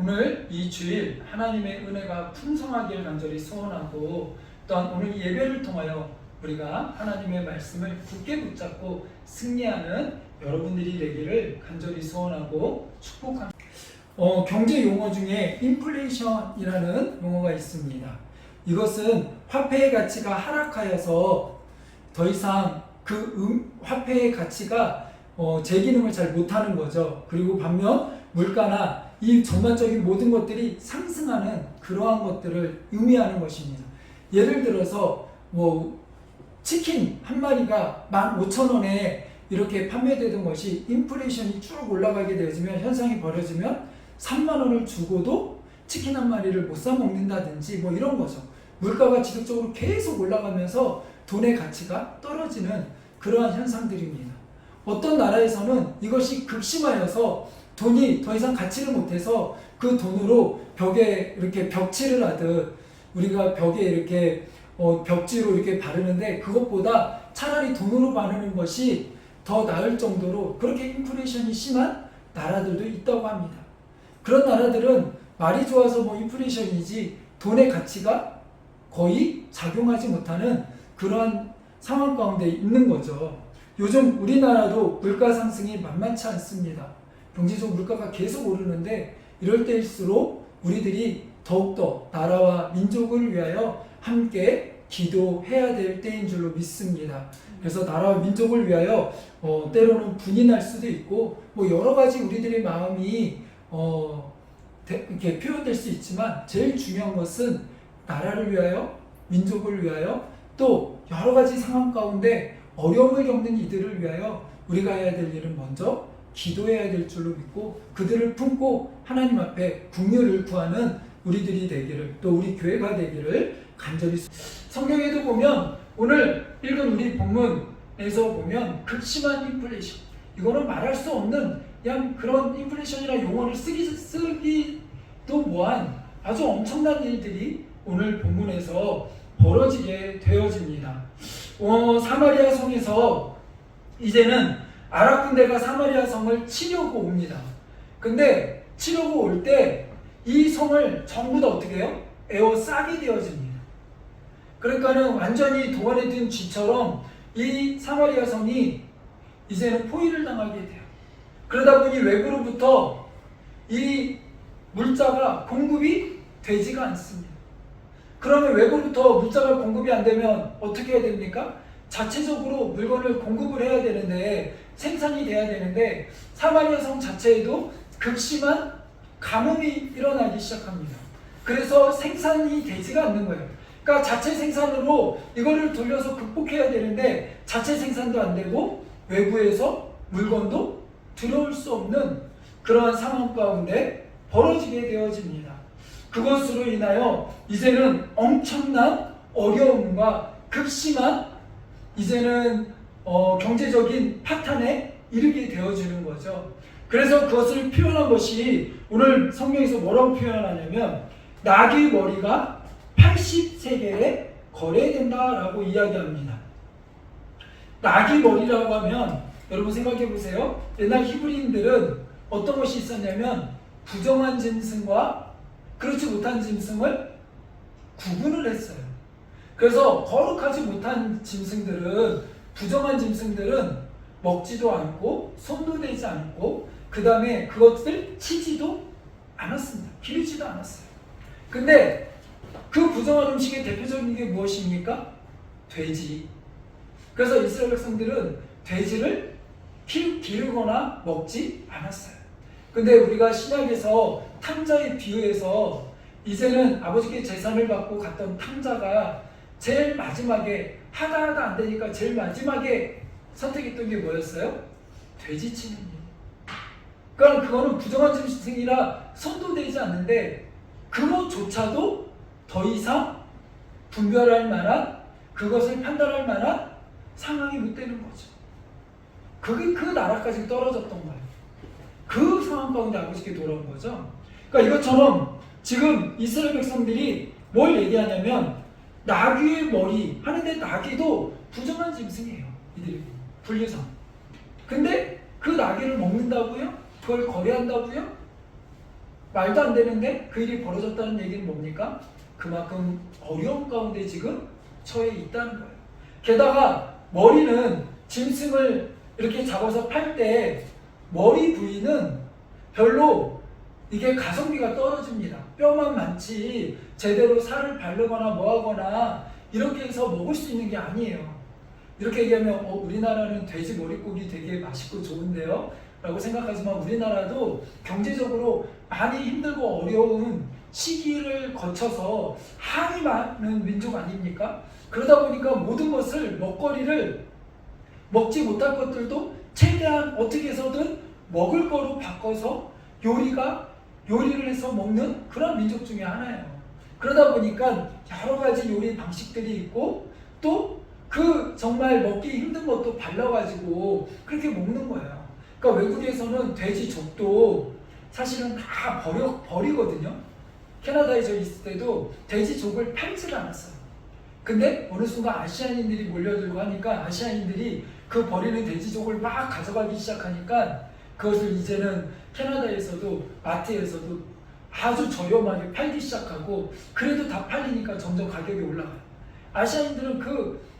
오늘 이 주일 하나님의 은혜가 풍성하길 간절히 소원하고, 또한 오늘 예배를 통하여 우리가 하나님의 말씀을 굳게 붙잡고 승리하는 여러분들이 되기를 간절히 소원하고 축복합니다. 경제 용어 중에 인플레이션이라는 용어가 있습니다. 이것은 화폐의 가치가 하락하여서 더 이상 그 화폐의 가치가 제 기능을 잘 못하는 거죠. 그리고 반면 물가나 이 전반적인 모든 것들이 상승하는 그러한 것들을 의미하는 것입니다. 예를 들어서 치킨 한 마리가 15,000원에 이렇게 판매되던 것이 인플레이션이 쭉 올라가게 되어지면, 현상이 벌어지면 30,000원을 주고도 치킨 한 마리를 못 사 먹는다든지 이런 거죠. 물가가 지속적으로 계속 올라가면서 돈의 가치가 떨어지는 그러한 현상들입니다. 어떤 나라에서는 이것이 극심하여서 돈이 더 이상 가치를 못해서 그 돈으로 벽에 이렇게 벽칠을 하듯, 우리가 벽에 이렇게 벽지로 이렇게 바르는데 그것보다 차라리 돈으로 바르는 것이 더 나을 정도로 그렇게 인플레이션이 심한 나라들도 있다고 합니다. 그런 나라들은 말이 좋아서 인플레이션이지 돈의 가치가 거의 작용하지 못하는 그러한 상황 가운데 있는 거죠. 요즘 우리나라도 물가 상승이 만만치 않습니다. 경제적 물가가 계속 오르는데, 이럴 때일수록 우리들이 더욱더 나라와 민족을 위하여 함께 기도해야 될 때인 줄로 믿습니다. 그래서 나라와 민족을 위하여 때로는 분이 날 수도 있고 여러 가지 우리들의 마음이 이렇게 표현될 수 있지만, 제일 중요한 것은 나라를 위하여, 민족을 위하여, 또 여러 가지 상황 가운데 어려움을 겪는 이들을 위하여 우리가 해야 될 일은 먼저 기도해야 될 줄로 믿고, 그들을 품고 하나님 앞에 긍휼을 구하는 우리들이 되기를, 또 우리 교회가 되기를 간절히. 성경에도 보면, 오늘 읽은 우리 본문에서 보면 극심한 인플레이션, 이거는 말할 수 없는 그냥 그런 인플레이션이라는 용어를 쓰기도 뭐한 아주 엄청난 일들이 오늘 본문에서 벌어지게 되어집니다. 사마리아 성에서 이제는 아랍 군대가 사마리아 성을 치려고 옵니다. 근데 치려고 올 때 이 성을 전부 다 어떻게 해요? 에워싸게 되어집니다. 그러니까는 완전히 동안에 든 쥐처럼 이 사마리아 성이 이제는 포위를 당하게 돼요. 그러다 보니 외부로부터 이 물자가 공급이 되지가 않습니다. 그러면 외부로부터 물자가 공급이 안 되면 어떻게 해야 됩니까? 자체적으로 물건을 공급을 해야 되는데, 생산이 돼야 되는데, 사마리아 성 자체에도 극심한 가뭄이 일어나기 시작합니다. 그래서 생산이 되지가 않는 거예요. 그러니까 자체 생산으로 이거를 돌려서 극복해야 되는데 자체 생산도 안 되고 외부에서 물건도 들어올 수 없는 그러한 상황 가운데 벌어지게 되어집니다. 그것으로 인하여 이제는 엄청난 어려움과 극심한 이제는 경제적인 파탄에 이르게 되어지는 거죠. 그래서 그것을 표현한 것이 오늘 성경에서 뭐라고 표현하냐면, 나귀 머리가 80세겔에 거래된다라고 이야기합니다. 나귀 머리라고 하면 여러분 생각해 보세요. 옛날 히브리인들은 어떤 것이 있었냐면, 부정한 짐승과 그렇지 못한 짐승을 구분을 했어요. 그래서 거룩하지 못한 짐승들은, 부정한 짐승들은 먹지도 않고 손도 대지 않고, 그 다음에 그것을 치지도 않았습니다. 기르지도 않았어요. 근데 그 부정한 음식의 대표적인 게 무엇입니까? 돼지. 그래서 이스라엘 백성들은 돼지를 기르거나 먹지 않았어요. 근데 우리가 신약에서 탕자에 비유해서, 이제는 아버지께 제사를 받고 갔던 탕자가 제일 마지막에 하다 안 되니까 제일 마지막에 선택했던 게 뭐였어요? 돼지 치는 일. 그러니까 그거는 부정한 짐승이라 손도 대지 않는데 그것조차도 더 이상 분별할 만한, 그것을 판단할 만한 상황이 못 되는 거죠. 그게 그 나라까지 떨어졌던 거예요. 그 상황 가운데 아버지께 돌아온 거죠. 그러니까 이것처럼 지금 이스라엘 백성들이 뭘 얘기하냐면, 나귀의 머리 하는데, 나귀도 부정한 짐승이에요. 이들이 분류상. 근데 그 나귀를 먹는다고요? 그걸 거래한다고요? 말도 안 되는데 그 일이 벌어졌다는 얘기는 뭡니까? 그만큼 어려운 가운데 지금 처해 있다는 거예요. 게다가 머리는 짐승을 이렇게 잡아서 팔 때 머리 부위는 별로 이게 가성비가 떨어집니다. 뼈만 많지 제대로 살을 바르거나 뭐하거나 이렇게 해서 먹을 수 있는 게 아니에요. 이렇게 얘기하면 우리나라는 돼지 머릿고기 되게 맛있고 좋은데요? 라고 생각하지만 우리나라도 경제적으로 많이 힘들고 어려운 시기를 거쳐서 한이 많은 민족 아닙니까? 그러다 보니까 모든 것을 먹거리를 먹지 못할 것들도 최대한 어떻게 해서든 먹을 거로 바꿔서 요리를 해서 먹는 그런 민족 중에 하나예요. 그러다 보니까 여러 가지 요리 방식들이 있고 또 그 정말 먹기 힘든 것도 발라가지고 그렇게 먹는 거예요. 그러니까 외국에서는 돼지족도 사실은 다 버리거든요. 캐나다에 저 있을 때도 돼지족을 팔질 않았어요. 근데 어느 순간 아시아인들이 몰려들고 하니까 아시아인들이 그 버리는 돼지족을 막 가져가기 시작하니까 그것을 이제는 캐나다에서도 마트에서도 아주 저렴하게 팔기 시작하고 그래도 다 팔리니까 점점 가격이 올라가요. 아시아인들은 그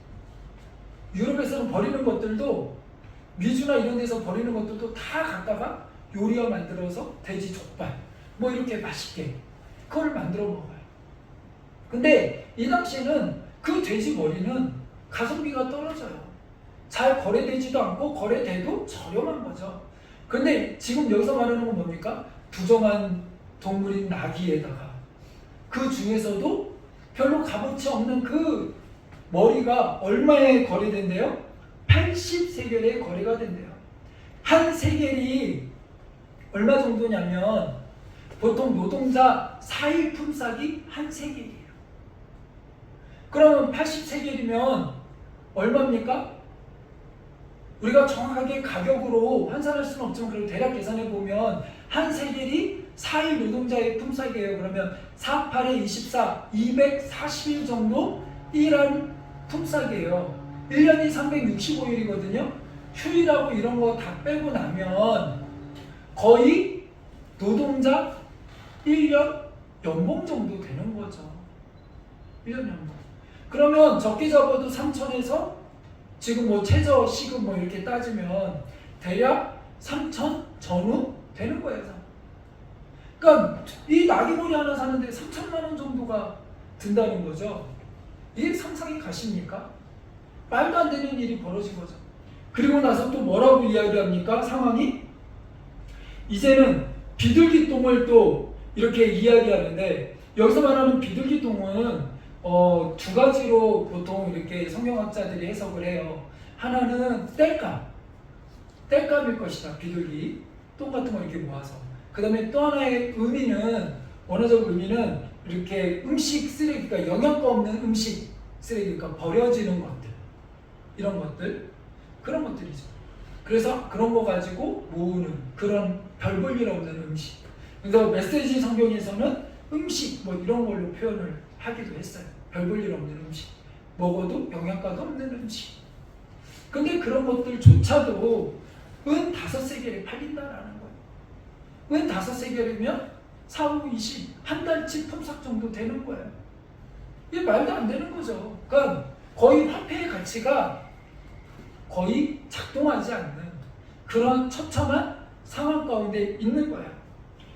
유럽에서는 버리는 것들도 미주나 이런 데서 버리는 것들도 다 갖다가 요리화 만들어서 돼지 족발 뭐 이렇게 맛있게 그걸 만들어 먹어요. 근데 이 당시에는 그 돼지 머리는 가성비가 떨어져요. 잘 거래되지도 않고 거래돼도 저렴한 거죠. 근데 지금 여기서 말하는 건 뭡니까? 부정한 동물인 나귀에다가 그 중에서도 별로 값어치 없는 그 머리가 얼마에 거래된대요? 80세겔에 거래가 된대요. 한 세겔이 얼마 정도냐면 보통 노동자 4일 품삯이 한 세겔이에요. 그러면 80세겔이면 얼마입니까? 우리가 정확하게 가격으로 환산할 수는 없지만 그래도 대략 계산해 보면 한 세겔이 4일 노동자의 품삯이에요. 그러면 4, 8에 24, 240일 정도 일한 품삯이에요. 1년이 365일이거든요. 휴일하고 이런 거 다 빼고 나면 거의 노동자 1년 연봉 정도 되는 거죠. 1년 연봉. 그러면 적게 잡아도 3천에서 지금 뭐 최저 시급 뭐 이렇게 따지면 대략 3천 전후 되는 거예요. 그러니까 이 나귀머리 하나 사는데 3천만 원 정도가 든다는 거죠. 이게 상상이 가십니까? 말도 안 되는 일이 벌어진 거죠. 그리고 나서 또 뭐라고 이야기합니까? 상황이? 이제는 비둘기똥을 또 이렇게 이야기하는데 여기서 말하는 비둘기똥은 두 가지로 보통 이렇게 성경학자들이 해석을 해요. 하나는 땔감일 것이다. 비둘기 똥 같은 거 이렇게 모아서. 그 다음에 또 하나의 의미는 원어적 의미는 이렇게 음식 쓰레기가 영양가 없는 음식 쓰레기가 버려지는 것들 이런 것들 그런 것들이죠. 그래서 그런 거 가지고 모으는 그런 별 볼 일 없는 음식. 그래서 메시지 성경에서는 음식 뭐 이런 걸로 표현을 하기도 했어요. 별 볼 일 없는 음식, 먹어도 영양가도 없는 음식. 근데 그런 것들조차도 은 5세겔에 팔린다라는 거예요. 은 5세겔이면 4, 5, 20, 한 달치 품삯 정도 되는 거예요. 이게 말도 안 되는 거죠. 그러니까 거의 화폐의 가치가 거의 작동하지 않는 그런 처참한 상황 가운데 있는 거예요.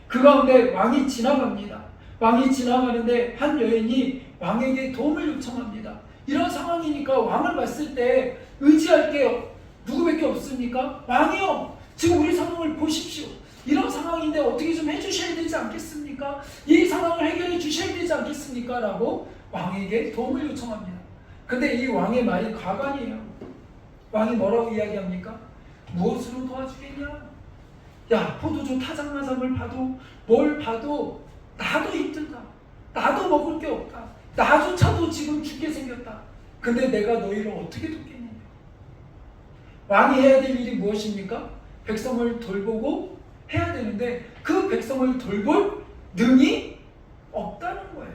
그 가운데 왕이 지나갑니다. 왕이 지나가는데 한 여인이 왕에게 도움을 요청합니다. 이런 상황이니까 왕을 봤을 때 의지할 게 누구밖에 없습니까? 왕이요! 지금 우리 상황을 보십시오. 이런 상황인데 어떻게 좀 해주셔야 되지 않겠습니까? 이 상황을 해결해 주셔야 되지 않겠습니까? 라고 왕에게 도움을 요청합니다. 근데 이 왕의 말이 가관이에요. 왕이 뭐라고 이야기합니까? 무엇으로 도와주겠냐? 야, 포도주 타작마sam을 봐도 뭘 봐도 나도 힘들다. 나도 먹을 게 없다. 나조차도 지금 죽게 생겼다. 근데 내가 너희를 어떻게 돕겠느냐? 왕이 해야 될 일이 무엇입니까? 백성을 돌보고 해야 되는데 그 백성을 돌볼 능이 없다는 거예요.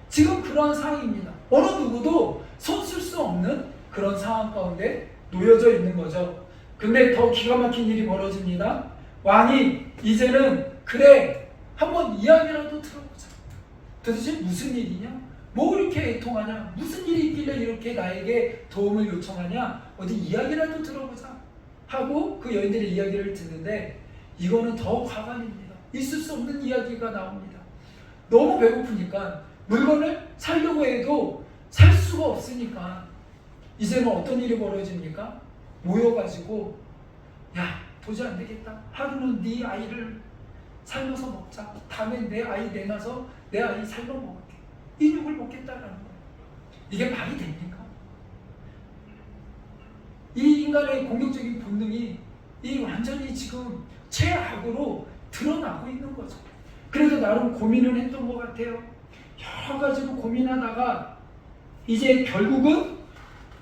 지금 그런 상황입니다. 어느 누구도 손 쓸 수 없는 그런 상황 가운데 놓여져 있는 거죠. 근데 더 기가 막힌 일이 벌어집니다. 왕이 이제는 그래 한번 이야기라도 들어보자. 도대체 무슨 일이냐? 뭐 그렇게 애통하냐? 무슨 일이 있길래 이렇게 나에게 도움을 요청하냐? 어디 이야기라도 들어보자 하고 그 여인들의 이야기를 듣는데 이거는 더 화관입니다. 있을 수 없는 이야기가 나옵니다. 너무 배고프니까 물건을 사려고 해도 살 수가 없으니까 이제는 어떤 일이 벌어집니까? 모여가지고 야 도저히 안 되겠다. 하루는 네 아이를 삶아서 먹자. 다음에 내 아이 내놔서 내 아이 삶아 먹을게. 이 육을 먹겠다라는 거예요. 이게 말이 됩니까? 이 인간의 공격적인 본능이 이 완전히 지금 최악으로 드러나고 있는 거죠. 그래서 나름 고민을 했던 것 같아요. 여러 가지로 고민하다가 이제 결국은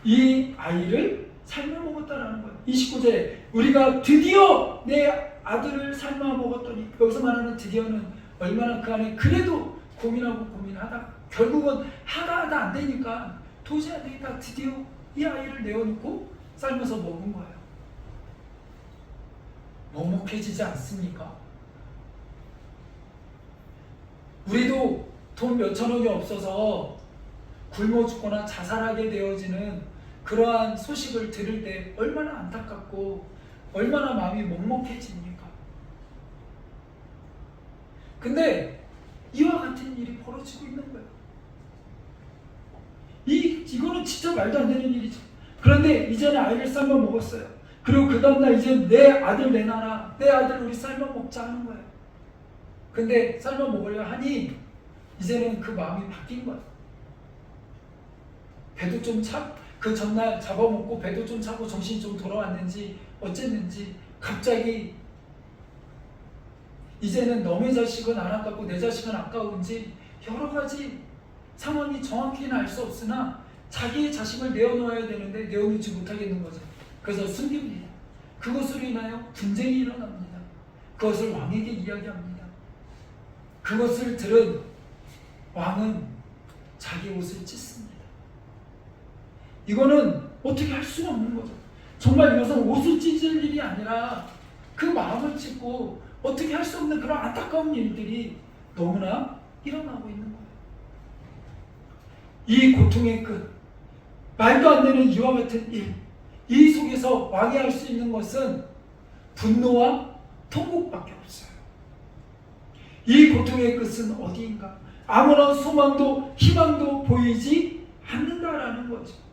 이 아이를 삶아 먹었다라는 거예요. 29절에 우리가 드디어 내 아들을 삶아 먹었더니, 여기서 말하는 드디어는 얼마나 그 안에 그래도 고민하고 고민하다 결국은 하다 안 되니까 도저히 안 되겠다. 드디어 이 아이를 내어놓고 삶아서 먹은 거예요. 먹먹해지지 않습니까? 우리도 돈 몇천 원이 없어서 굶어 죽거나 자살하게 되어지는 그러한 소식을 들을 때 얼마나 안타깝고 얼마나 마음이 먹먹해집니까? 근데 이와 같은 일이 벌어지고 있는 거예요. 이거는 진짜 말도 안 되는 일이죠. 그런데 이제는 아이를 삶아 먹었어요. 그리고 그 다음날 이제 내 아들 내놔라. 내 아들 우리 삶아 먹자 하는 거예요. 근데 삶아 먹으려 하니 이제는 그 마음이 바뀐 거예요. 배도 좀 그 전날 잡아먹고 배도 좀 차고 정신이 좀 돌아왔는지 어쨌는지 갑자기 이제는 너의 자식은 안 아깝고 내 자식은 아까운지 여러 가지 상황이 정확히는 알 수 없으나 자기의 자식을 내어놓아야 되는데 내어놓지 못하겠는 거죠. 그래서 숨깁니다. 그것으로 인하여 분쟁이 일어납니다. 그것을 왕에게 이야기합니다. 그것을 들은 왕은 자기 옷을 찢습니다. 이거는 어떻게 할 수가 없는 거죠. 정말 이것은 옷을 찢을 일이 아니라 그 마음을 찢고 어떻게 할 수 없는 그런 안타까운 일들이 너무나 일어나고 있는 거예요. 이 고통의 끝, 말도 안 되는 이와 같은 일, 이 속에서 왕이 할 수 있는 것은 분노와 통곡밖에 없어요. 이 고통의 끝은 어디인가? 아무런 소망도 희망도 보이지 않는다라는 거죠.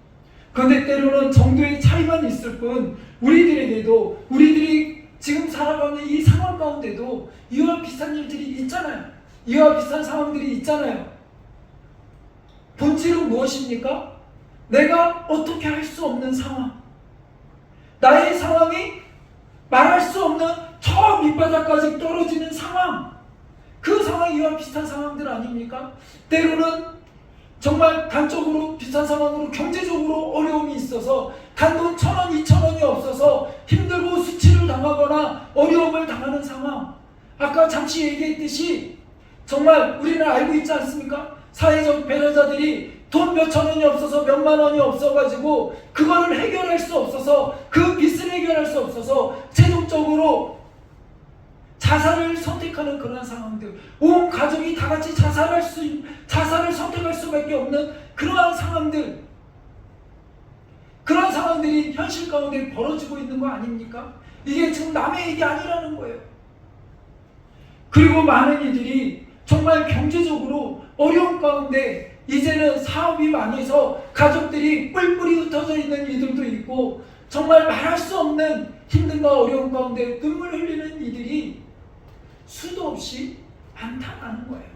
그런데 때로는 정도의 차이만 있을 뿐 우리들에게도 우리들이 지금 살아가는 이 상황 가운데도 이와 비슷한 일들이 있잖아요. 이와 비슷한 상황들이 있잖아요. 본질은 무엇입니까? 내가 어떻게 할 수 없는 상황, 나의 상황이 말할 수 없는 저 밑바닥까지 떨어지는 상황, 그 상황이 이와 비슷한 상황들 아닙니까? 때로는 정말 단적으로 비슷한 상황으로 경제적으로 어려움이 있어서 단돈 1,000원, 2,000원이 없어서 힘들고 수치를 당하거나 어려움을 당하는 상황. 아까 잠시 얘기했듯이 정말 우리는 알고 있지 않습니까? 사회적 배려자들이 돈 몇천 원이 없어서 몇만 원이 없어가지고 그거를 해결할 수 없어서 그 빚을 해결할 수 없어서 최종적으로 자살을 선택하는 그런 상황들, 온 가족이 다 같이 자살을 선택할 수밖에 없는 그러한 상황들, 그런 상황들이 현실 가운데 벌어지고 있는 거 아닙니까? 이게 지금 남의 얘기 아니라는 거예요. 그리고 많은 이들이 정말 경제적으로 어려운 가운데 이제는 사업이 망해서 가족들이 뿔뿔이 흩어져 있는 이들도 있고 정말 말할 수 없는 힘듦과 어려움 가운데 눈물 흘리는 이들이 수도 없이 나타나는 거예요.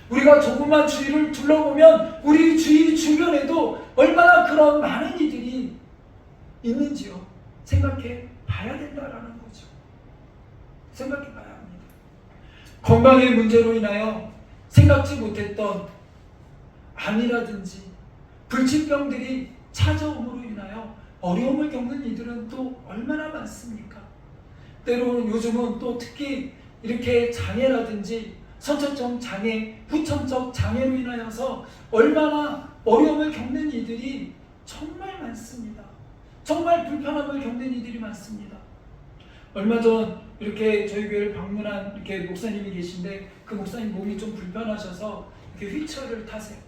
우리가 조금만 주위를 둘러보면 우리 주위 주변에도 얼마나 그런 많은 이들이 있는지요. 생각해 봐야 된다라는 거죠. 생각해 봐야 합니다. 건강의 문제로 인하여 생각지 못했던 암이라든지 불치병들이 찾아옴으로 인하여 어려움을 겪는 이들은 또 얼마나 많습니까? 때로는 요즘은 또 특히 이렇게 장애라든지 선천적 장애, 후천적 장애로 인하여서 얼마나 어려움을 겪는 이들이 정말 많습니다. 정말 불편함을 겪는 이들이 많습니다. 얼마 전 이렇게 저희 교회를 방문한 이렇게 목사님이 계신데 그 목사님 몸이 좀 불편하셔서 이렇게 휠체어를 타세요.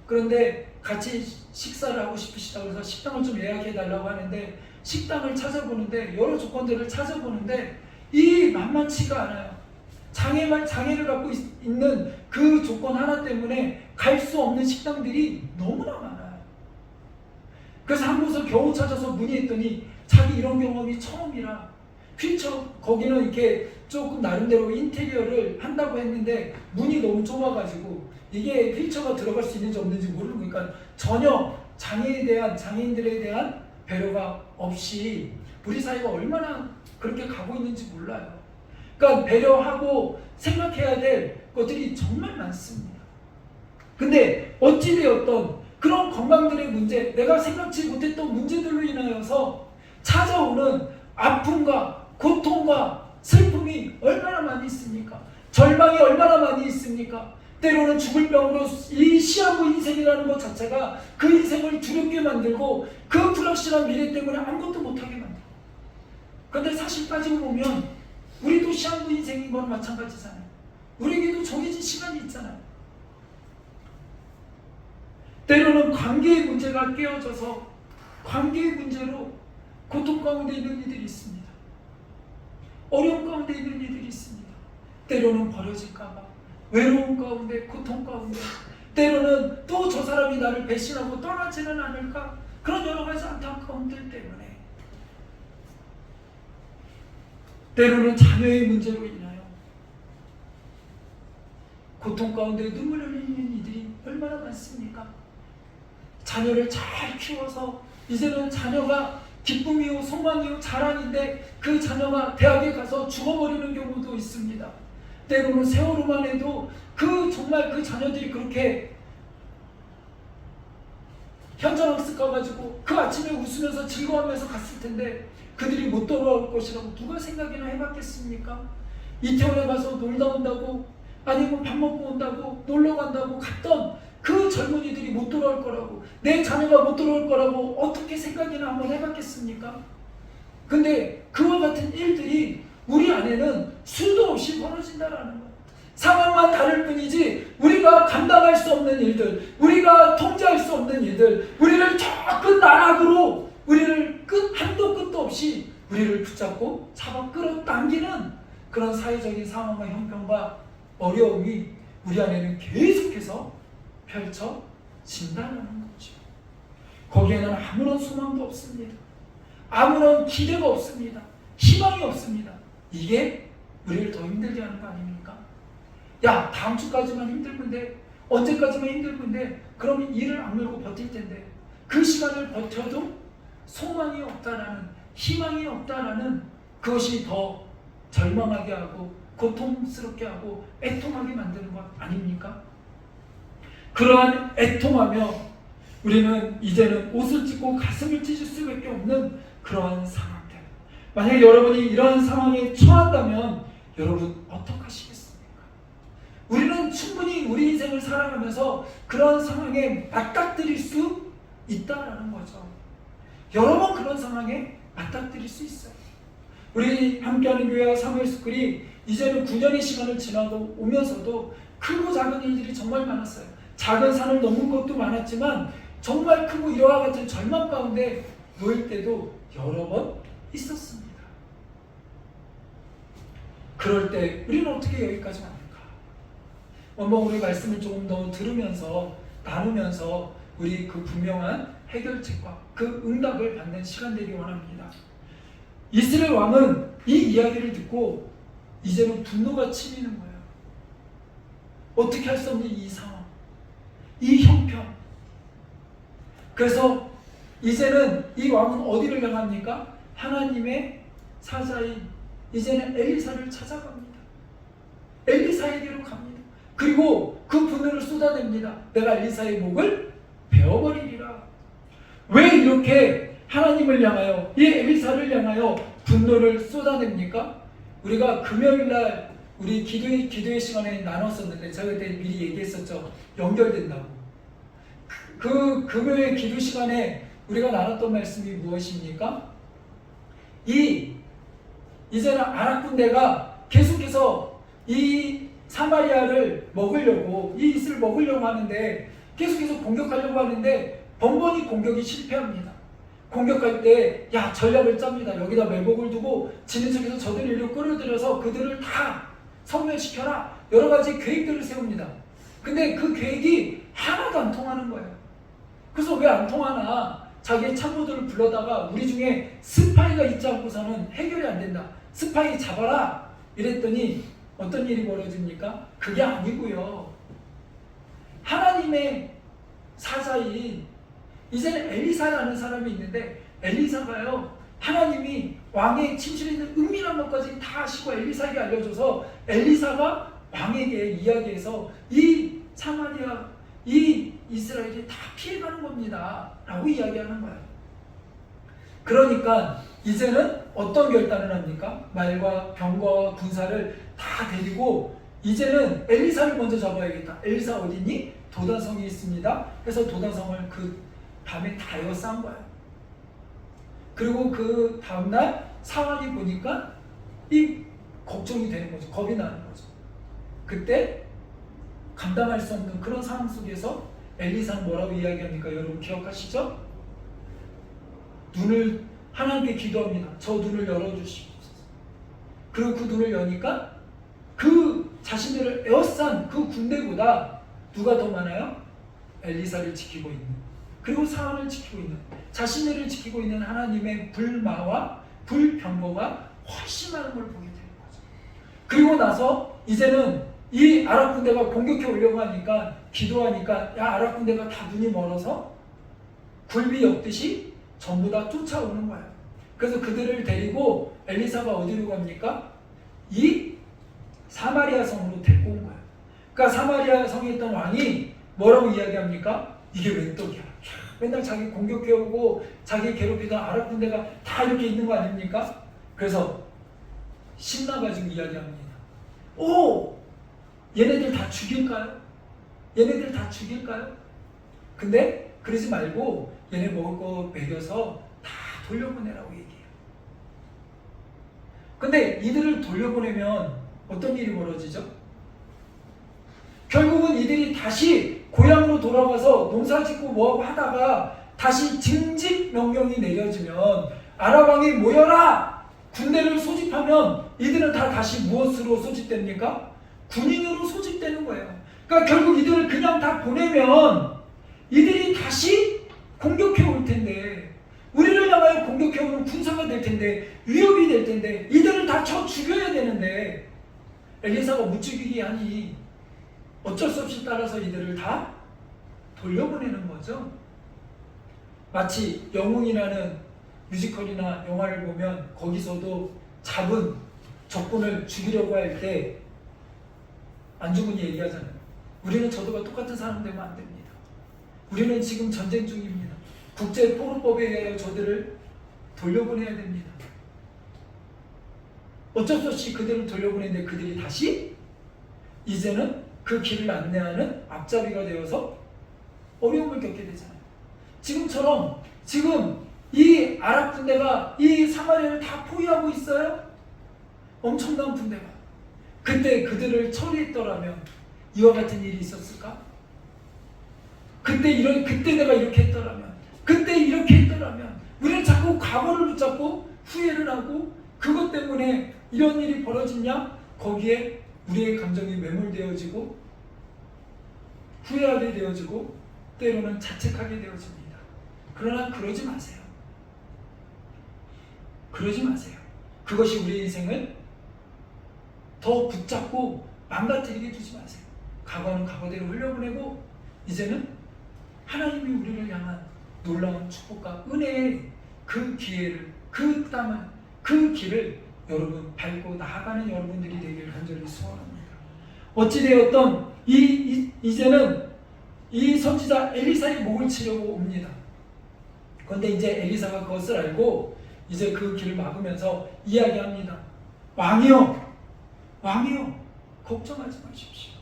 그런데 같이 식사를 하고 싶으시다고 해서 식당을 좀 예약해 달라고 하는데 식당을 찾아보는데 여러 조건들을 찾아보는데 이 만만치가 않아요. 장애를 갖고 있는 그 조건 하나 때문에 갈 수 없는 식당들이 너무나 많아요. 그래서 한 곳을 겨우 찾아서 문의했더니 자기 이런 경험이 처음이라 휠체어 거기는 이렇게 조금 나름대로 인테리어를 한다고 했는데 문이 너무 좁아가지고 이게 휠체어가 들어갈 수 있는지 없는지 모르는 거니까 전혀 장애인들에 대한 배려가 없이 우리 사회가 얼마나 그렇게 가고 있는지 몰라요. 그러니까 배려하고 생각해야 될 것들이 정말 많습니다. 근데 어찌되었던 그런 건강들의 문제, 내가 생각지 못했던 문제들로 인하여서 찾아오는 아픔과 고통과 슬픔이 얼마나 많이 있습니까? 절망이 얼마나 많이 있습니까? 때로는 죽을 병으로 이 시한부 인생이라는 것 자체가 그 인생을 두렵게 만들고 그 불확실한 미래 때문에 아무것도 못하게 만들고. 그런데 사실 따지고 보면 우리도 시한부 인생인 거랑 마찬가지잖아요. 우리에게도 정해진 시간이 있잖아요. 때로는 관계의 문제가 깨어져서 관계의 문제로 고통 가운데 있는 이들이 있습니다. 어려움 가운데 있는 이들이 있습니다. 때로는 버려질까봐 외로움 가운데, 고통 가운데, 때로는 또 저 사람이 나를 배신하고 떠나지는 않을까, 그런 여러 가지 안타까움들 때문에, 때로는 자녀의 문제로 인하여 고통 가운데 눈물을 흘리는 이들이 얼마나 많습니까? 자녀를 잘 키워서 이제는 자녀가 기쁨이요 소망이요 자랑인데 그 자녀가 대학에 가서 죽어버리는 경우도 있습니다. 때로는 세월호만 해도 정말 그 자녀들이 그렇게 현장학습 가가지고 그 아침에 웃으면서 즐거워하면서 갔을 텐데 그들이 못 돌아올 것이라고 누가 생각이나 해봤겠습니까? 이태원에 가서 놀다 온다고 아니면 밥 먹고 온다고 놀러 간다고 갔던 그 젊은이들이 못 돌아올 거라고, 내 자녀가 못 돌아올 거라고 어떻게 생각이나 한번 해봤겠습니까? 근데 그와 같은 일들이 우리 안에는 수도 없이 벌어진다라는 거예요. 상황만 다를 뿐이지 우리가 감당할 수 없는 일들, 우리가 통제할 수 없는 일들, 우리를 저 끝 나락으로 우리를 한도 끝도 없이 우리를 붙잡고 잡아 끌어당기는 그런 사회적인 상황과 형편과 어려움이 우리 안에는 계속해서 펼쳐진다는 거죠. 거기에는 아무런 소망도 없습니다. 아무런 기대가 없습니다. 희망이 없습니다. 이게 우리를 더 힘들게 하는 거 아닙니까? 야, 다음 주까지만 힘들 건데, 언제까지만 힘들 건데, 그러면 일을 악물고 버틸 텐데, 그 시간을 버텨도 소망이 없다라는, 희망이 없다라는 그것이 더 절망하게 하고 고통스럽게 하고 애통하게 만드는 것 아닙니까? 그러한 애통하며 우리는 이제는 옷을 찢고 가슴을 찢을 수밖에 없는 그러한 상황들. 만약 여러분이 이러한 상황에 처한다면 여러분 어떡하시겠습니까? 우리는 충분히 우리 인생을 살아가면서 그런 상황에 맞닥뜨릴 수 있다라는 거죠. 여러 번 그런 상황에 맞닥뜨릴 수 있어요. 우리 함께하는 교회와 사무엘스쿨이 이제는 9년의 시간을 지나고 오면서도 크고 작은 일들이 정말 많았어요. 작은 산을 넘은 것도 많았지만 정말 크고 이와 같은 절망 가운데 놓일 때도 여러 번 있었습니다. 그럴 때 우리는 어떻게 여기까지 왔는가? 한번 우리 말씀을 조금 더 들으면서 나누면서 우리 그 분명한 해결책과 그 응답을 받는 시간 되기 원합니다. 이스라엘 왕은 이 이야기를 듣고 이제는 분노가 치미는 거예요. 어떻게 할 수 없는 이 상황, 이 형편. 그래서 이제는 이 왕은 어디를 향합니까? 하나님의 사자인 이제는 엘리사를 찾아갑니다. 엘리사에게로 갑니다. 그리고 그 분노를 쏟아냅니다. 내가 엘리사의 목을 베어버리리라. 왜 이렇게 하나님을 향하여, 이 엘리사를 향하여 분노를 쏟아냅니까? 우리가 금요일날 우리 기도의 시간에 나눴었는데 제가 그때 미리 얘기했었죠. 연결된다고. 그 금요일 기도 시간에 우리가 나눴던 말씀이 무엇입니까? 이 이제는 아랍 군대가 계속해서 이 사마리아를 먹으려고, 이 이스를 먹으려고 하는데 계속해서 공격하려고 하는데 번번이 공격이 실패합니다. 공격할 때 전략을 짭니다. 여기다 매복을 두고 지는 척해서 저들을 이리로 끌어들여서 그들을 다 섬멸시켜라. 여러 가지 계획들을 세웁니다. 근데 그 계획이 하나도 안 통하는 거예요. 그래서 왜 안 통하나? 자기의 참모들을 불러다가 우리 중에 스파이가 있지 않고서는 해결이 안 된다. 스파이 잡아라. 이랬더니 어떤 일이 벌어집니까? 그게 아니고요. 하나님의 사자인 이제는 엘리사라는 사람이 있는데, 엘리사가요, 하나님이 왕의 침실에 있는 은밀한 것까지 다 아시고 엘리사에게 알려줘서 엘리사가 왕에게 이야기해서 이 사마리아, 이 이스라엘이 다 피해가는 겁니다 라고 이야기하는 거예요. 그러니까 이제는 어떤 결단을 합니까? 말과 병과 군사를 다 데리고 이제는 엘리사를 먼저 잡아야겠다. 엘리사 어디니? 도단성이 있습니다. 그래서 도단성을 그 밤에 다 에워싼 거예요. 그리고 그 다음날 상황이 보니까 이 걱정이 되는 거죠. 겁이 나는 거죠. 그때 감당할 수 없는 그런 상황 속에서 엘리사는 뭐라고 이야기합니까? 여러분 기억하시죠? 눈을 하나님께 기도합니다. 저 눈을 열어주시옵소서. 그리고 그 눈을 여니까 그 자신들을 에워싼 그 군대보다 누가 더 많아요? 엘리사를 지키고 있는, 그리고 사원을 지키고 있는, 자신들을 지키고 있는 하나님의 불마와 불병거가 훨씬 많은 걸 보게 되는 거죠. 그리고 나서 이제는 이 아랍 군대가 공격해 오려고 하니까, 기도하니까 아랍 군대가 다 눈이 멀어서 굴비 엮듯이 전부 다 쫓아오는 거예요. 그래서 그들을 데리고 엘리사가 어디로 갑니까? 이 사마리아 성으로 데리고 온 거예요. 그러니까 사마리아 성에 있던 왕이 뭐라고 이야기합니까? 이게 웬 떡이야. 맨날 자기 공격해오고 자기 괴롭히던 아랍 군대가 다 이렇게 있는 거 아닙니까? 그래서 신나가지고 이야기합니다. 오! 얘네들 다 죽일까요? 얘네들 다 죽일까요? 근데 그러지 말고 얘네 먹을 거 먹여서 다 돌려보내라고 얘기해요. 근데 이들을 돌려보내면 어떤 일이 벌어지죠? 결국은 이들이 다시 고향으로 돌아가서 농사짓고 뭐하고 하다가 다시 징집 명령이 내려지면 아랍 왕이 모여라! 군대를 소집하면 이들은 다 다시 무엇으로 소집됩니까? 군인으로 소집되는 거예요. 그러니까 결국 이들을 그냥 다 보내면 이들이 다시 공격해 올 텐데, 우리를 향하여 공격해 오는 군사가 될 텐데, 위협이 될 텐데, 이들을 다 쳐 죽여야 되는데 엘리사가 못 죽이게 하니 어쩔 수 없이 따라서 이들을 다 돌려보내는 거죠. 마치 영웅이라는 뮤지컬이나 영화를 보면 거기서도 잡은 적군을 죽이려고 할 때 안중근이 얘기하잖아요. 우리는 저들과 똑같은 사람 되면 안 됩니다. 우리는 지금 전쟁 중입니다. 국제포로법에 의하여 저들을 돌려보내야 됩니다. 어쩔 수 없이 그들을 돌려보내는데 그들이 다시 이제는 그 길을 안내하는 앞잡이가 되어서 어려움을 겪게 되잖아요. 지금처럼 지금 이 아랍 군대가 이 사마리아를 다 포위하고 있어요. 엄청난 군대가. 그때 그들을 처리했더라면 이와 같은 일이 있었을까? 그때 내가 이렇게 했더라면, 그때 이렇게 했더라면, 우리는 자꾸 과거를 붙잡고 후회를 하고 그것 때문에 이런 일이 벌어지냐? 거기에 우리의 감정이 매몰되어지고 후회하게 되어지고 때로는 자책하게 되어집니다. 그러나 그러지 마세요. 그러지 마세요. 그것이 우리 인생을 더 붙잡고 망가뜨리게 두지 마세요. 과거는 과거대로 흘려보내고 이제는 하나님이 우리를 향한 놀라운 축복과 은혜의 그 기회를, 그 땅을, 그 길을 여러분 밟고 나아가는 여러분들이 되기를 간절히 소원합니다. 어찌되었던 이제는 이 선지자 엘리사의 목을 치려고 옵니다. 그런데 이제 엘리사가 그것을 알고 이제 그 길을 막으면서 이야기합니다. 왕이여, 왕이여, 걱정하지 마십시오.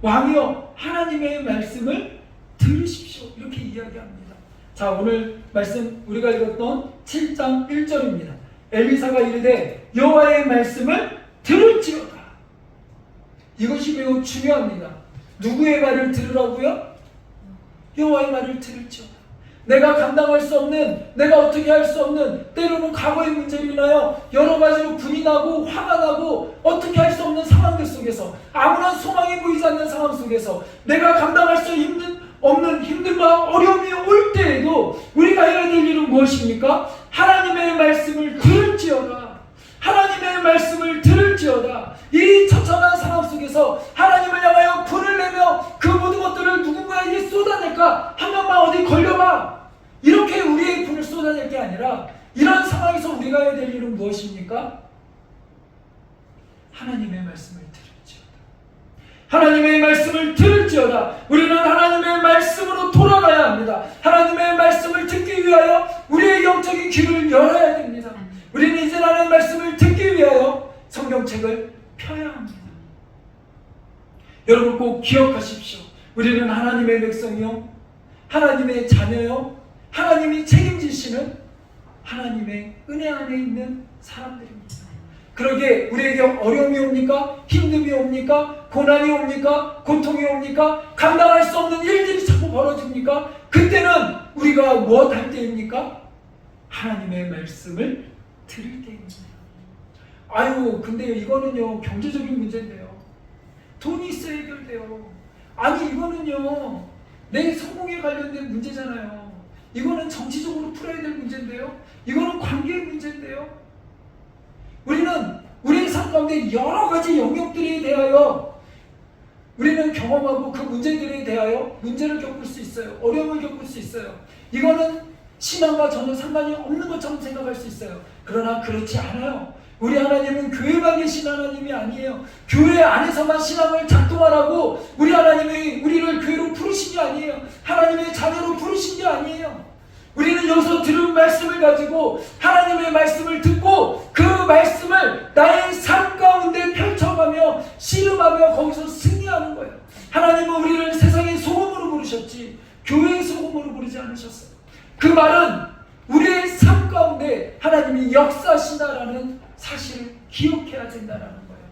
왕이여, 하나님의 말씀을 들으십시오. 이렇게 이야기합니다. 자, 오늘 말씀 우리가 읽었던 7장 1절입니다. 엘리사가 이르되 여호와의 말씀을 들을지어다. 이것이 매우 중요합니다. 누구의 말을 들으라고요? 여호와의 말을 들을지어다. 내가 감당할 수 없는, 내가 어떻게 할 수 없는, 때로는 과거의 문제로 인하여 여러 가지로 분이 나고 화가 나고 어떻게 할 수 없는 상황들 속에서, 아무런 소망이 보이지 않는 상황 속에서 내가 감당할 수 없는 힘듦과 어려움이 올 때에도 우리가 해야 될 일은 무엇입니까? 하나님의 말씀을 들을지어다. 하나님의 말씀을 들을지어다. 이 처참한 상황 속에서 하나님을 향하여 분을 내며 그 모든 것들을 누군가에게 쏟아낼까? 한 번만 어디 걸려봐. 이렇게 우리의 분을 쏟아낼 게 아니라, 이런 상황에서 우리가 해야 될 일은 무엇입니까? 하나님의 말씀을 들을지어다. 하나님의 말씀을 들을지어다. 우리는 하나님의 말씀으로 돌아가야 합니다. 하나님의 말씀을 듣기 위하여 우리의 영적인 귀를 열어야 됩니다. 우리는 이제 하나님의 말씀을 듣기 위하여 성경책을 펴야 합니다. 여러분 꼭 기억하십시오. 우리는 하나님의 백성이요, 하나님의 자녀요, 하나님이 책임지시는 하나님의 은혜 안에 있는 사람들입니다. 그러기에 우리에게 어려움이 옵니까? 힘듦이 옵니까? 고난이 옵니까? 고통이 옵니까? 감당할 수 없는 일들이 자꾸 벌어집니까? 그때는 우리가 무엇 할 때입니까? 하나님의 말씀을 들을 때입니다. 아유, 근데 이거는요, 경제적인 문제인데요. 돈이 있어야 해결돼요. 아니, 이거는요, 내 성공에 관련된 문제잖아요. 이거는 정치적으로 풀어야 될 문제인데요. 이거는 관계의 문제인데요. 우리는 우리의 삶 가운데 여러 가지 영역들에 대하여 우리는 경험하고 그 문제들에 대하여 문제를 겪을 수 있어요. 어려움을 겪을 수 있어요. 이거는 신앙과 전혀 상관이 없는 것처럼 생각할 수 있어요. 그러나 그렇지 않아요. 우리 하나님은 교회만 계신 하나님이 아니에요. 교회 안에서만 신앙을 작동하라고 우리 하나님이 우리를 교회로 부르신 게 아니에요. 하나님의 자녀로 부르신 게 아니에요. 우리는 여기서 들은 말씀을 가지고 하나님의 말씀을 듣고 그 말씀을 나의 삶 가운데 펼쳐가며 씨름하며 거기서 승리하는 거예요. 하나님은 우리를 세상의 소금으로 부르셨지 교회의 소금으로 부르지 않으셨어요. 그 말은 우리의 삶 가운데 하나님이 역사하신다라는 사실을 기억해야 된다는 거예요.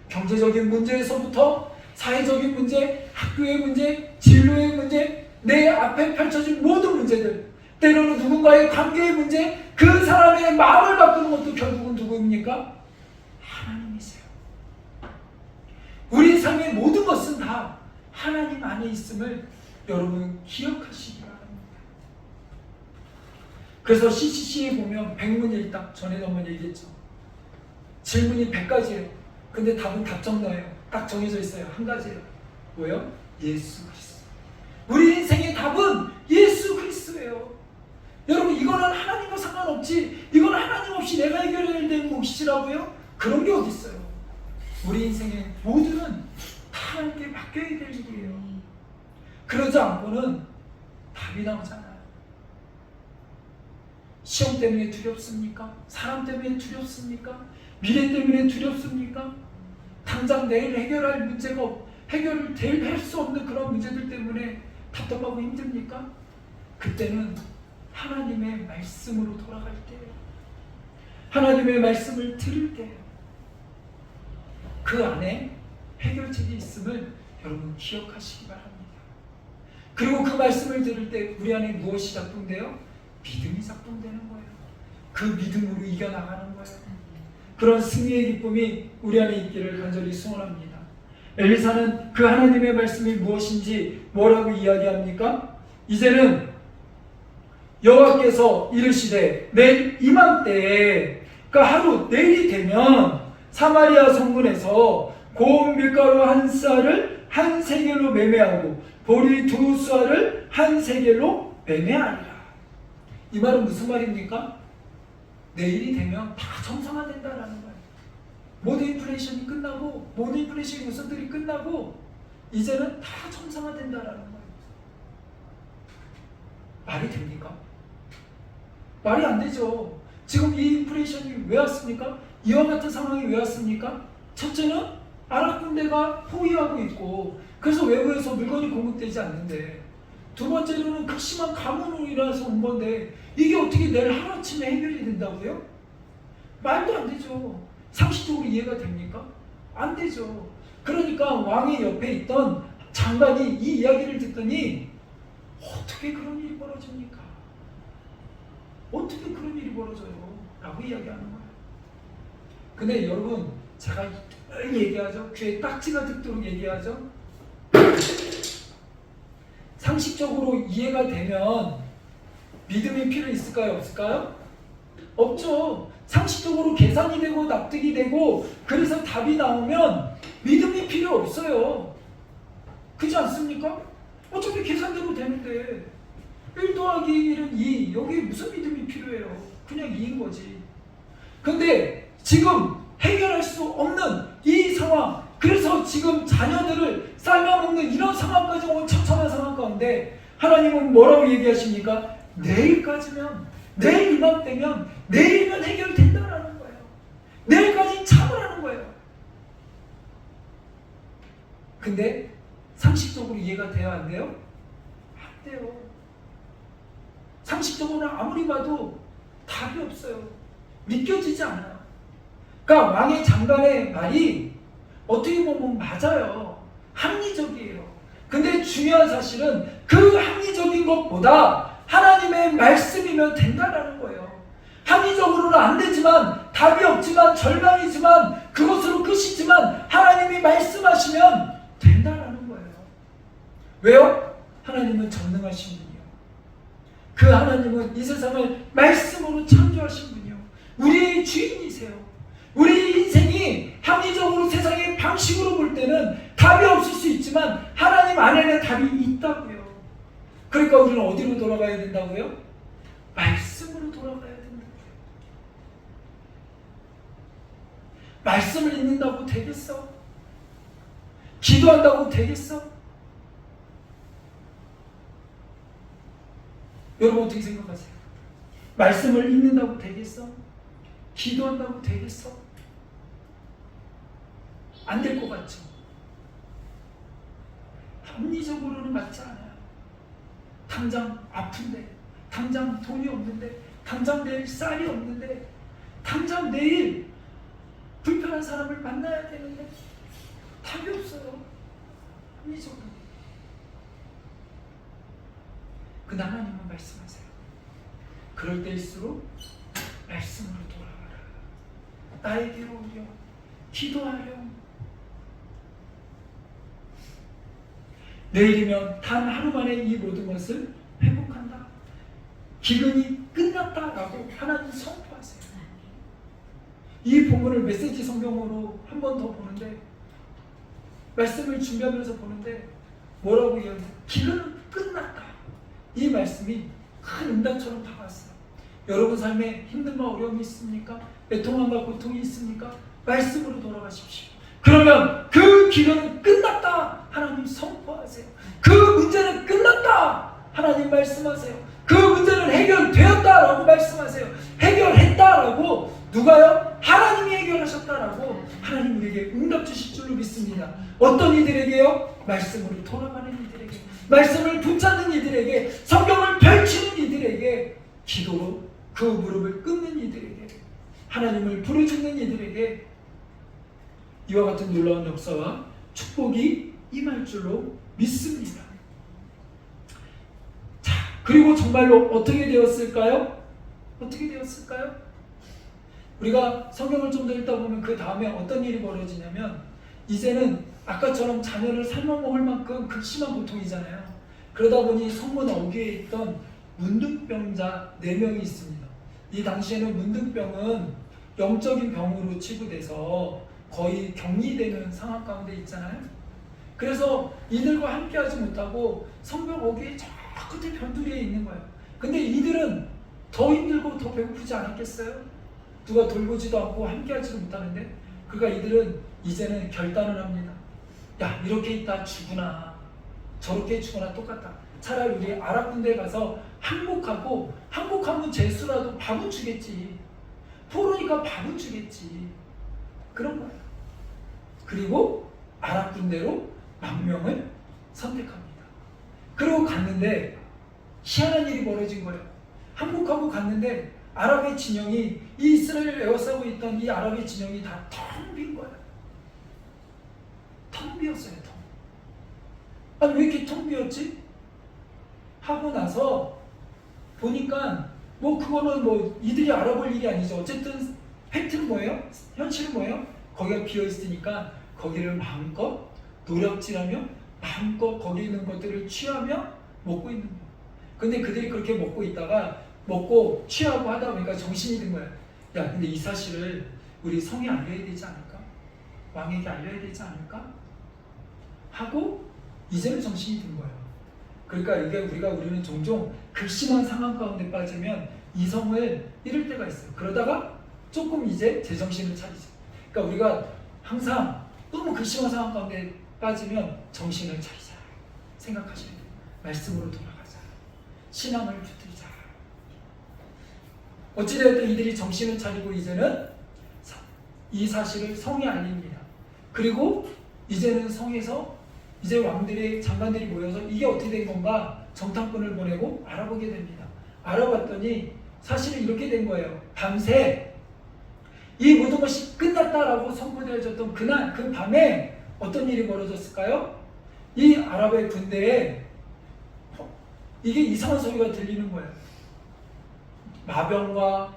경제적인 문제에서부터 사회적인 문제, 학교의 문제, 진로의 문제, 내 앞에 펼쳐진 모든 문제들, 때로는 누군가의 관계의 문제, 그 사람의 마음을 바꾸는 것도 결국은 누구입니까? 하나님이세요. 우리 삶의 모든 것은 다 하나님 안에 있음을 여러분 기억하시기 바랍니다. 그래서 CCC에 보면 백문일답, 전에도 한번 얘기했죠. 질문이 100가지예요. 근데 답은 답정너예요. 딱 정해져 있어요. 한 가지예요. 뭐예요? 예수 그리스도. 우리 인생의 답은 예수 그리스도예요. 여러분, 이거는 하나님과 상관없지, 이건 하나님 없이 내가 해결해야 되는 몫이라고요? 그런 게 어디 있어요? 우리 인생의 모두는 다 하나님께 맡겨야 될 일이에요. 그러지 않고는 답이 나오잖아요. 시험 때문에 두렵습니까? 사람 때문에 두렵습니까? 미래 때문에 두렵습니까? 당장 내일 해결할 문제가 해결될 수 없는 그런 문제들 때문에 답답하고 힘듭니까? 그때는 하나님의 말씀으로 돌아갈 때예요. 하나님의 말씀을 들을 때예요. 그 안에 해결책이 있음을 여러분 기억하시기 바랍니다. 그리고 그 말씀을 들을 때 우리 안에 무엇이 작동돼요? 믿음이 작동되는 거예요. 그 믿음으로 이겨나가는 거예요. 그런 승리의 기쁨이 우리 안에 있기를 간절히 소원합니다. 엘리사는 그 하나님의 말씀이 무엇인지 뭐라고 이야기합니까? 이제는 여호와께서 이르시되 내일 이맘때에, 그러니까 하루 내일이 되면 사마리아 성문에서 고운 밀가루 한 쌀을 한 세겔로 매매하고 보리 두 쌀을 한 세겔로 매매하리라. 이 말은 무슨 말입니까? 내일이 되면 다 정상화된다라는 거예요. 모든 인플레이션이 끝나고, 모든 인플레이션 요소들이 끝나고 이제는 다 정상화된다라는 거예요. 말이 됩니까? 말이 안 되죠. 지금 이 인플레이션이 왜 왔습니까? 이와 같은 상황이 왜 왔습니까? 첫째는 아랍 군대가 포위하고 있고 그래서 외부에서 물건이 공급되지 않는데, 두 번째로는 극심한 가뭄으로 인해서 온 건데 이게 어떻게 내일 하루아침에 해결이 된다고요? 말도 안 되죠. 상식적으로 이해가 됩니까? 안 되죠. 그러니까 왕의 옆에 있던 장관이 이 이야기를 듣더니 어떻게 그런 일이 벌어집니까? 어떻게 그런 일이 벌어져요? 라고 이야기하는 거예요. 근데 여러분, 제가 늘 얘기하죠. 귀에 딱지가 듣도록 얘기하죠. 상식적으로 이해가 되면 믿음이 필요 있을까요? 없을까요? 없죠. 상식적으로 계산이 되고 납득이 되고 그래서 답이 나오면 믿음이 필요 없어요. 그렇지 않습니까? 어차피 계산대로 되는데 1 더하기 1은 2. 여기에 무슨 믿음이 필요해요? 그냥 2인 거지. 근데 지금 해결할 수 없는 이 상황, 그래서 지금 자녀들을 삶아먹는 이런 상황까지 온 처참한 상황 가운데 하나님은 뭐라고 얘기하십니까? 내일까지면, 내일 이맘때면, 내일이면 해결된다라는 거예요. 내일까지 참으라는 거예요. 근데 상식적으로 이해가 돼야 안 돼요? 안 돼요. 상식적으로는 아무리 봐도 답이 없어요. 믿겨지지 않아요. 그러니까 왕의 장관의 말이 어떻게 보면 맞아요. 합리적이에요. 근데 중요한 사실은 그 합리적인 것보다 하나님의 말씀이면 된다라는 거예요. 합리적으로는 안 되지만, 답이 없지만, 절망이지만, 그것으로 끝이지만 하나님이 말씀하시면 된다라는 거예요. 왜요? 하나님은 전능하신 분이요. 그 하나님은 이 세상을 말씀으로 창조하신 분이요. 우리의 주인이세요. 우리 인생이 합리적으로 세상의 방식으로 볼 때는 답이 없을 수 있지만 하나님 안에는 답이 있다고요. 그러니까 우리는 어디로 돌아가야 된다고요? 말씀으로 돌아가야 된다고요. 말씀을 읽는다고 되겠어? 기도한다고 되겠어? 여러분 어떻게 생각하세요? 말씀을 읽는다고 되겠어? 기도한다고 되겠어? 안 될 것 같죠? 합리적으로는 맞지 않아요. 당장 아픈데, 당장 돈이 없는데, 당장 내일 쌀이 없는데, 당장 내일 불편한 사람을 만나야 되는데 답이 없어요. 합리적으로. 근데 하나님은 말씀하세요. 그럴 때일수록 말씀으로 돌아가라. 나에게로 오려. 기도하렴. 내일이면 단 하루 만에 이 모든 것을 회복한다. 기근이 끝났다라고 하나님 선포하세요. 이 본문을 메시지 성경으로 한 번 더 보는데, 말씀을 준비하면서 보는데 뭐라고 이야기해요? 기근은 끝났다. 이 말씀이 큰 응답처럼 다가왔어요. 여러분 삶에 힘듦과 어려움이 있습니까? 애통함과 고통이 있습니까? 말씀으로 돌아가십시오. 그러면 그 기근은 끝났다. 하나님 선포하세요. 그 문제는 끝났다. 하나님 말씀하세요. 그 문제는 해결되었다라고 말씀하세요. 해결했다라고 누가요? 하나님이 해결하셨다라고 하나님 우리에게 응답 주실 줄로 믿습니다. 어떤 이들에게요? 말씀으로 돌아가는 이들에게, 말씀을 붙잡는 이들에게, 성경을 펼치는 이들에게, 기도로 그 무릎을 꿇는 이들에게, 하나님을 부르짖는 이들에게 이와 같은 놀라운 역사와 축복이 임할 줄로 믿습니다. 자, 그리고 정말로 어떻게 되었을까요? 어떻게 되었을까요? 우리가 성경을 좀 더 읽다 보면 그 다음에 어떤 일이 벌어지냐면, 이제는 아까처럼 자녀를 삶아먹을 만큼 극심한 고통이잖아요. 그러다 보니 성문 어귀에 있던 문둥병자 4명이 있습니다. 이 당시에는 문둥병은 영적인 병으로 치부돼서 거의 격리되는 상황 가운데 있잖아요. 그래서 이들과 함께하지 못하고 성벽 어귀에 저 끝에 변두리에 있는 거예요. 근데 이들은 더 힘들고 더 배고프지 않았겠어요? 누가 돌보지도 않고 함께하지도 못하는데, 그러니까 이들은 이제는 결단을 합니다. 야, 이렇게 있다 죽으나 저렇게 죽으나 똑같다. 차라리 우리 아랍 군대에 가서 항복하면 재수라도 밥은 주겠지. 포로니까 밥은 주겠지. 그런 거예요. 그리고 아랍 군대로 망명을 선택합니다. 그리고 갔는데 희한한 일이 벌어진 거예요. 항복하고 갔는데 아랍의 진영이 이 이스라엘을 에워싸고 있던 이 아랍의 진영이 다 텅 빈 거야. 텅 비었어요. 텅. 아니 왜 이렇게 텅 비었지? 하고 나서 보니까 뭐 그거는 뭐 이들이 알아볼 일이 아니죠. 어쨌든 팩트는 뭐예요? 현실은 뭐예요? 거기가 비어 있으니까 거기를 마음껏 노력질하며 마음껏 거기 있는 것들을 취하며 먹고 있는 거예요. 근데 그들이 그렇게 먹고 있다가 먹고 취하고 하다 보니까 정신이 든 거야. 야, 근데 이 사실을 우리 성에 알려야 되지 않을까? 왕에게 알려야 되지 않을까? 하고 이제는 정신이 든 거예요. 그러니까 이게 우리는 종종 극심한 상황 가운데 빠지면 이성을 잃을 때가 있어요. 그러다가 조금 이제 제정신을 차리죠. 그러니까 우리가 항상 너무 극심한 상황 가운데 빠지면 정신을 차리자 생각하셔야 돼요. 말씀으로 돌아가자. 신앙을 붙들자. 어찌되었든 이들이 정신을 차리고 이제는 이 사실을 성에 알립니다. 그리고 이제는 성에서 이제 왕들의 장관들이 모여서 이게 어떻게 된 건가 정탐꾼을 보내고 알아보게 됩니다. 알아봤더니 사실은 이렇게 된 거예요. 밤새 이 모든 것이 끝났다라고 선포되어졌던 그날 그 밤에 어떤 일이 벌어졌을까요? 이 아랍의 군대에 이게 이상한 소리가 들리는 거예요. 마병과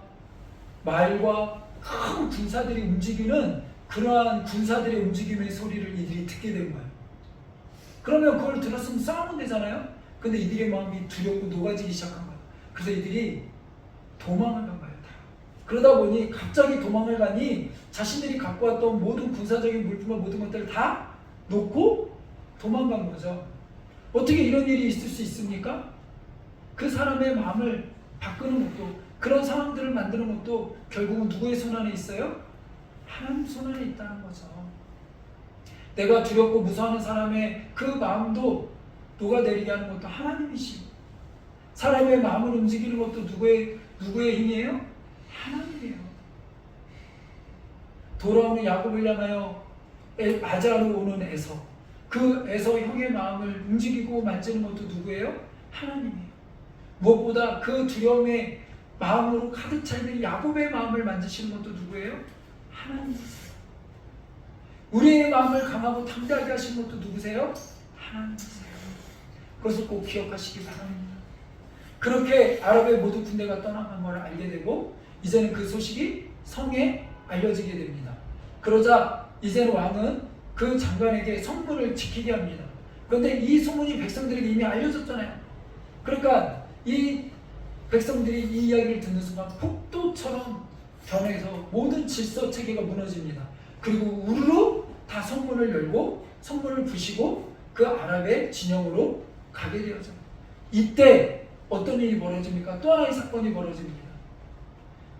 말과 큰 군사들이 움직이는 그러한 군사들의 움직임의 소리를 이들이 듣게 된 거예요. 그러면 그걸 들었으면 싸우면 되잖아요. 근데 이들의 마음이 두렵고 녹아지기 시작한 거예요. 그래서 이들이 도망을 간 거예요. 그러다 보니 갑자기 도망을 가니 자신들이 갖고 왔던 모든 군사적인 물품과 모든 것들을 다 놓고 도망간 거죠. 어떻게 이런 일이 있을 수 있습니까? 그 사람의 마음을 바꾸는 것도 그런 상황들을 만드는 것도 결국은 누구의 손 안에 있어요? 하나님 손 안에 있다는 거죠. 내가 두렵고 무서워하는 사람의 그 마음도 녹아내리게 하는 것도 하나님이시고 사람의 마음을 움직이는 것도 누구의 힘이에요? 하나님이에요. 돌아오는 야곱을 향하여 아자로 오는 에서 그 에서 형의 마음을 움직이고 만지는 것도 누구예요? 하나님이에요. 무엇보다 그 두려움의 마음으로 가득 차 있는 야곱의 마음을 만지시는 것도 누구예요? 하나님이세요. 우리의 마음을 강하고 담대하게 하시는 것도 누구세요? 하나님이세요. 그것을 꼭 기억하시기 바랍니다. 그렇게 아랍의 모든 군대가 떠나간 걸 알게 되고 이제는 그 소식이 성에 알려지게 됩니다. 그러자 이제는 왕은 그 장관에게 성문을 지키게 합니다. 그런데 이 소문이 백성들에게 이미 알려졌잖아요. 그러니까 이 백성들이 이 이야기를 듣는 순간 폭도처럼 변해서 모든 질서 체계가 무너집니다. 그리고 우르르 다 성문을 열고 성문을 부시고 그 아랍의 진영으로 가게 되어져. 이때 어떤 일이 벌어집니까? 또 하나의 사건이 벌어집니다.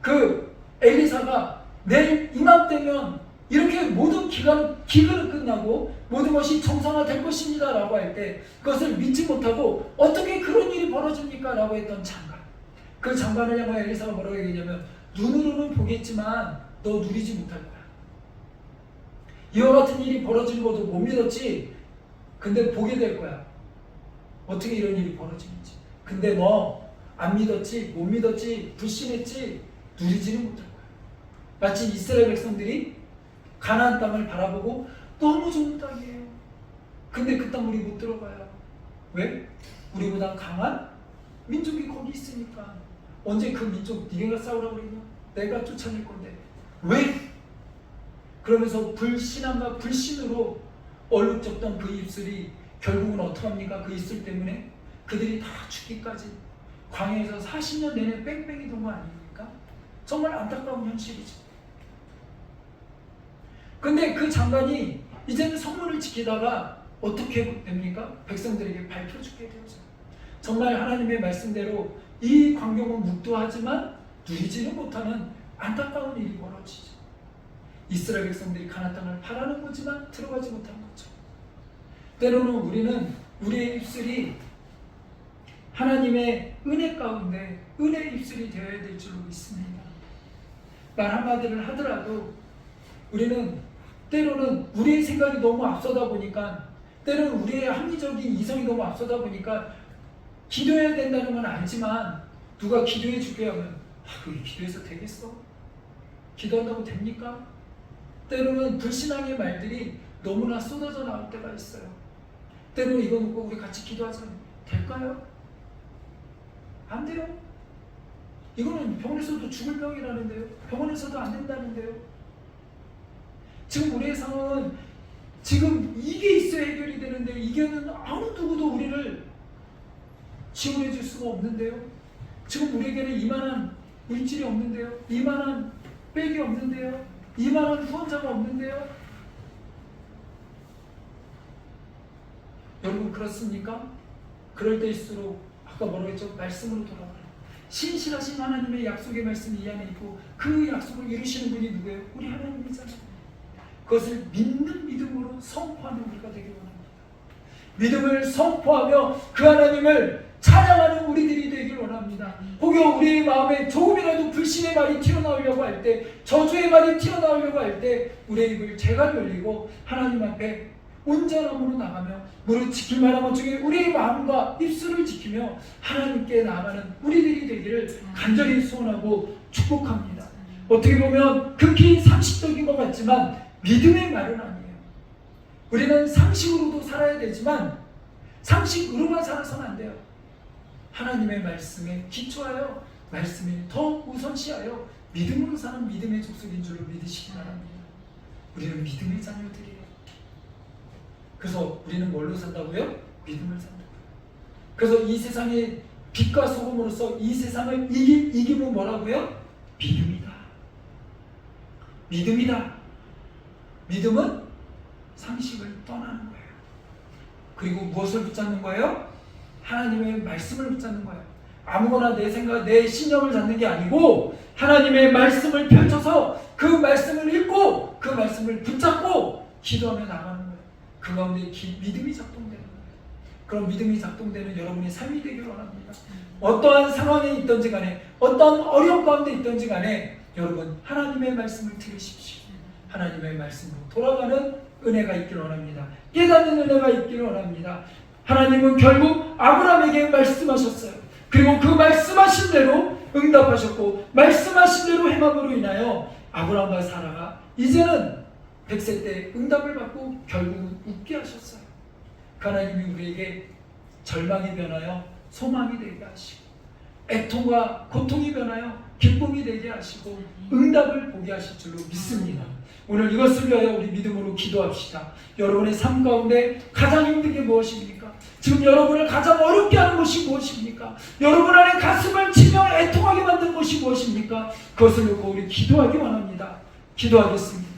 그 엘리사가 내일 이맘때면 이렇게 모든 기근은 끝나고 모든 것이 정상화될 것입니다 라고 할 때 그것을 믿지 못하고 어떻게 그런 일이 벌어집니까? 라고 했던 장관. 그 장관을 향하여 엘리사가 뭐라고 얘기했냐면 눈으로는 보겠지만 너 누리지 못할 거야. 이와 같은 일이 벌어지는 것도 못 믿었지. 근데 보게 될 거야. 어떻게 이런 일이 벌어지는지. 근데 너 안 믿었지, 못 믿었지, 불신했지, 누리지는 못할 거야. 마치 이스라엘 백성들이 가나안 땅을 바라보고 너무 좋은 땅이에요. 근데 그 땅 우리 못 들어가요. 왜? 우리보다 강한 민족이 거기 있으니까. 언제 그 민족 네가 싸우라고 그랬냐? 내가 쫓아낼 건데. 왜? 그러면서 불신함과 불신으로 얼룩졌던 그 입술이 결국은 어떡합니까? 그 입술 때문에 그들이 다 죽기까지 광야에서 40년 내내 뺑뺑이 돈 거 아닙니까? 정말 안타까운 현실이죠. 근데 그 장관이 이제는 성문을 지키다가 어떻게 됩니까? 백성들에게 밝혀주게 되죠. 정말 하나님의 말씀대로 이 광경은 묵도하지만 누리지는 못하는 안타까운 일이 벌어지죠. 이스라엘 백성들이 가나안 땅을 바라는 거지만 들어가지 못한 거죠. 때로는 우리는 우리의 입술이 하나님의 은혜 가운데 은혜의 입술이 되어야 될 줄로 믿습니다. 말 한마디를 하더라도 우리는 때로는 우리의 생각이 너무 앞서다 보니까 때로는 우리의 합리적인 이성이 너무 앞서다 보니까 기도해야 된다는 건 알지만 누가 기도해 줄게 하면 그게 기도해서 되겠어? 기도한다고 됩니까? 때로는 불신앙의 말들이 너무나 쏟아져 나올 때가 있어요. 때로는 이거 놓고 우리 같이 기도하자. 될까요? 안 돼요. 이거는 병원에서도 죽을 병이라는데요. 병원에서도 안 된다는데요. 지금 우리의 상황은 지금 이게 있어야 해결이 되는데 이게는 아무 누구도 우리를 지원해 줄 수가 없는데요. 지금 우리에게는 이만한 물질이 없는데요. 이만한 백이 없는데요. 이만한 후원자가 없는데요. 여러분 그렇습니까? 그럴 때일수록 아까 뭐라고 했죠? 말씀으로 돌아가라. 신실하신 하나님의 약속의 말씀이 이 안에 있고 그 약속을 이루시는 분이 누구예요? 우리 하나님이잖아요. 그것을 믿는 믿음으로 선포하는 우리가 되길 원합니다. 믿음을 선포하며 그 하나님을 찬양하는 우리들이 되길 원합니다. 혹여 우리의 마음에 조금이라도 불신의 말이 튀어나오려고 할 때, 저주의 말이 튀어나오려고 할 때 우리의 입을 제가 열리고 하나님 앞에 온전함으로 나가며 무릇 지킬 만한 것 중에 우리의 마음과 입술을 지키며 하나님께 나아가는 우리들이 되기를 간절히 소원하고 축복합니다. 어떻게 보면 극히 상식적인 것 같지만 믿음의 말은 아니에요. 우리는 상식으로도 살아야 되지만 상식으로만 살아서는 안 돼요. 하나님의 말씀에 기초하여 말씀을 더 우선시하여 믿음으로 사는 믿음의 족속인 줄로 믿으시기 바랍니다. 우리는 믿음의 자녀들이에요. 그래서 우리는 뭘로 산다고요? 믿음을 산다. 그래서 이 세상의 빛과 소금으로서 이 세상을 이기면 뭐라고요? 믿음이다. 믿음이다. 믿음은 상식을 떠나는 거예요. 그리고 무엇을 붙잡는 거예요? 하나님의 말씀을 붙잡는 거예요. 아무거나 내 생각, 내 신념을 잡는 게 아니고 하나님의 말씀을 펼쳐서 그 말씀을 읽고 그 말씀을 붙잡고 기도하며 나가는 거예요. 그 가운데 믿음이 작동되는 거예요. 그럼 믿음이 작동되는 여러분의 삶이 되길 원합니다. 어떠한 상황에 있든지 간에 어떠한 어려움 가운데 있든지 간에 여러분 하나님의 말씀을 들으십시오. 하나님의 말씀으로 돌아가는 은혜가 있길 원합니다. 깨닫는 은혜가 있길 원합니다. 하나님은 결국 아브라함에게 말씀하셨어요. 그리고 그 말씀하신 대로 응답하셨고 말씀하신 대로 행함으로 인하여 아브라함과 사라가 이제는 100세 때 응답을 받고 결국은 웃게 하셨어요. 하나님이 우리에게 절망이 변하여 소망이 되게 하시고 애통과 고통이 변하여 기쁨이 되게 하시고 응답을 보게 하실 줄로 믿습니다. 오늘 이것을 위하여 우리 믿음으로 기도합시다. 여러분의 삶 가운데 가장 힘든 게 무엇입니까? 지금 여러분을 가장 어렵게 하는 것이 무엇입니까? 여러분 안에 가슴을 치며 애통하게 만든 것이 무엇입니까? 그것을 놓고 우리 기도하기 원합니다. 기도하겠습니다.